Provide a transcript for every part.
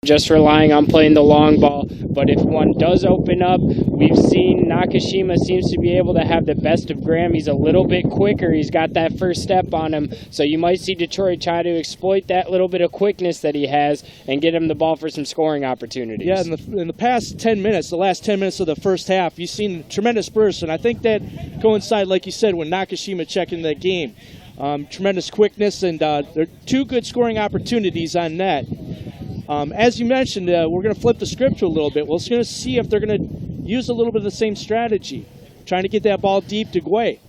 just relying on playing the long ball. But if one does open up, we've seen Nakashima seems to be able to have the best of Graham. He's a little bit quicker. He's got that first step on him. So you might see Detroit try to exploit that little bit of quickness that he has and get him the ball for some scoring opportunities. Yeah, in the past 10 minutes, the last 10 minutes of the first half, you've seen tremendous bursts. And I think that coincides, like you said, when Nakashima checked in that game. Tremendous quickness, and there are two good scoring opportunities on net. As you mentioned, we're going to flip the script a little bit. We're going to see if they're going to use a little bit of the same strategy, trying to get that ball deep to Guay.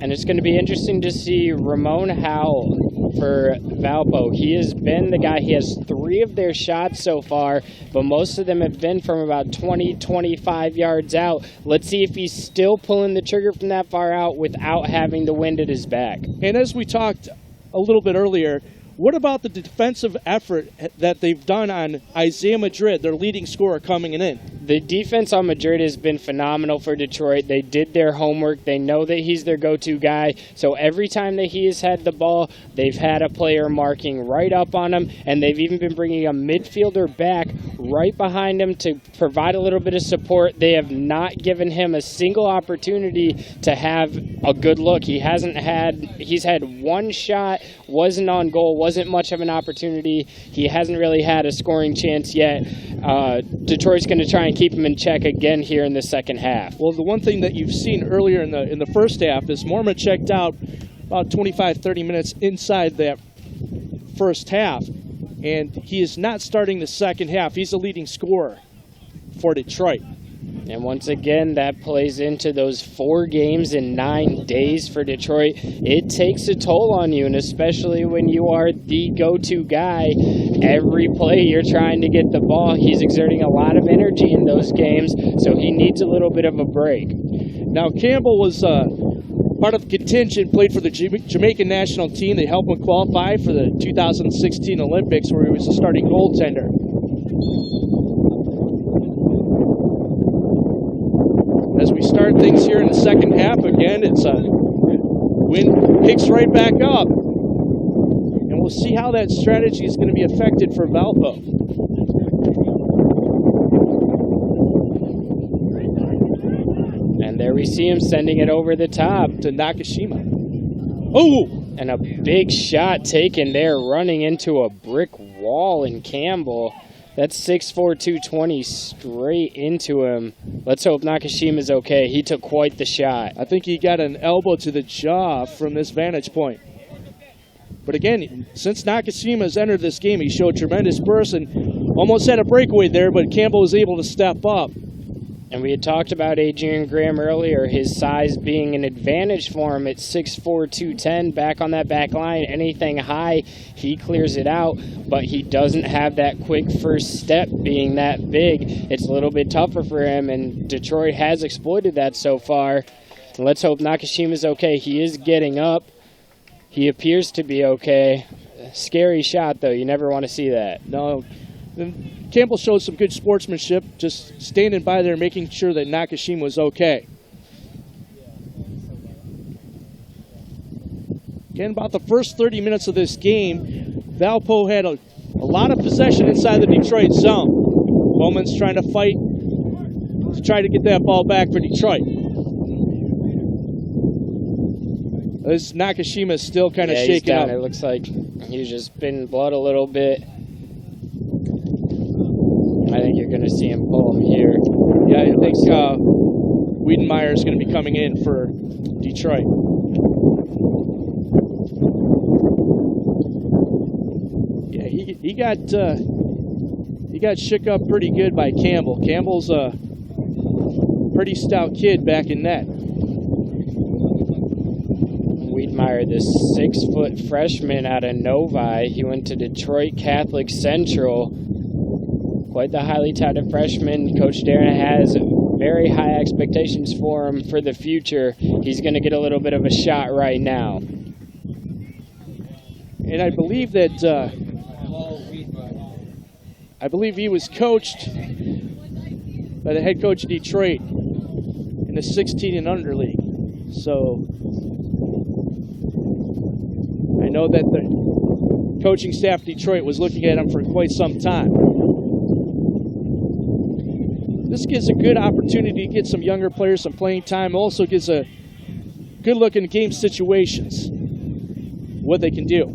And it's going to be interesting to see Ramon Howell for Valpo. He has been the guy. He has 3 of their shots so far, but most of them have been from about 20, 25 yards out. Let's see if he's still pulling the trigger from that far out without having the wind at his back. And as we talked a little bit earlier, what about the defensive effort that they've done on Isaiah Madrid, their leading scorer, coming in? The defense on Madrid has been phenomenal for Detroit. They did their homework. They know that he's their go-to guy. So every time that he has had the ball, they've had a player marking right up on him, and they've even been bringing a midfielder back right behind him to provide a little bit of support. They have not given him a single opportunity to have a good look. He's had 1 shot, wasn't on goal, wasn't much of an opportunity. He hasn't really had a scoring chance yet. Detroit's going to try and keep him in check again here in the second half. Well, the one thing that you've seen earlier in the first half is Mormon checked out about 25-30 minutes inside that first half, and he is not starting the second half. He's the leading scorer for Detroit. And once again, that plays into those 4 games in 9 days for Detroit. It takes a toll on you, and especially when you are the go-to guy. Every play you're trying to get the ball, he's exerting a lot of energy in those games, so he needs a little bit of a break. Now, Campbell was part of the contingent, played for the Jamaican national team. They helped him qualify for the 2016 Olympics, where he was a starting goaltender. As we start things here in the second half, again, it's wind picks right back up. And we'll see how that strategy is going to be affected for Valpo. And there we see him sending it over the top to Nakashima. Oh! And a big shot taken there, running into a brick wall in Campbell. That's 6'4", 220 straight into him. Let's hope Nakashima's okay. He took quite the shot. I think he got an elbow to the jaw from this vantage point. But again, since Nakashima's entered this game, he showed tremendous burst and almost had a breakaway there, but Campbell was able to step up. And we had talked about Adrian Graham earlier, his size being an advantage for him at 6'4", 210, back on that back line. Anything high, he clears it out, but he doesn't have that quick first step being that big. It's a little bit tougher for him, and Detroit has exploited that so far. Let's hope Nakashima's okay. He is getting up. He appears to be okay. Scary shot, though. You never want to see that. No. And Campbell showed some good sportsmanship, just standing by there, making sure that Nakashima was okay. Again, about the first 30 minutes of this game, Valpo had a lot of possession inside the Detroit zone. Bowman's trying to fight to try to get that ball back for Detroit. This Nakashima is still kind of shaking up. It looks like he's just been blood a little bit. I think you're going to see him pull here. Yeah, I think Wiedenmeyer is going to be coming in for Detroit. Yeah, he got shook up pretty good by Campbell. Campbell's a pretty stout kid back in net. Wiedenmeyer, this 6-foot freshman out of Novi, he went to Detroit Catholic Central. Quite the highly touted freshman. Coach Darren has very high expectations for him for the future. He's going to get a little bit of a shot right now. And I believe that he was coached by the head coach of Detroit in the 16 and under league. So I know that the coaching staff of Detroit was looking at him for quite some time. this gives a good opportunity to get some younger players some playing time. Also gives a good look in game situations, what they can do.